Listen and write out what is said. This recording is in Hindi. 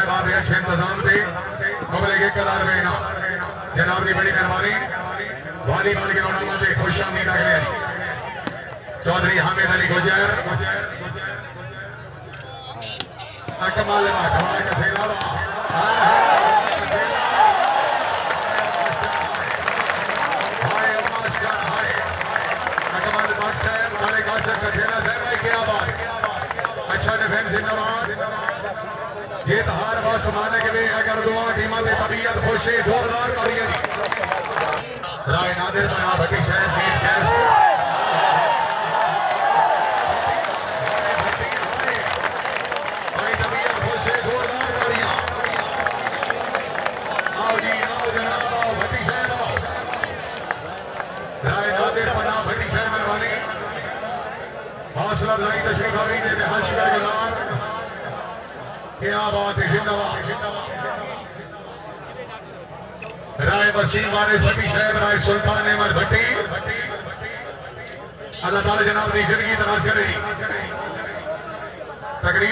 साहब आप अच्छे इंतजाम थे मुबले के कदार में ना जनाब की बड़ी मेहरबानी वॉलीबॉल के टूर्नामेंट में खुश आमदीद अगले चौधरी हामिद अली गुजर कमाल कमाल का खेला अच्छा डिफेंस जिंदाबाद जीत हार बात सुनाने के लिए अगर दुआ कीमत तबीयत खुशी जोरदार करिए राय नादिर बना भट्टी साहब जीत कैश तबीयत खुशी जोरदार करिए आओ जी आओ जनाब आओ भट्टी साहब आओ राय नादिर बना भट्टी साहब मेहरबानी हौसला अफजाई तशरीफ आवी ने हर्ष करगुजार क्या बात है जिंदाबाद राय वसीम वारिस भट्टी साहब राय सुल्तान अहमद भट्टी अल्लाह ताला जनाब की जिंदगी दराज करे तकरीब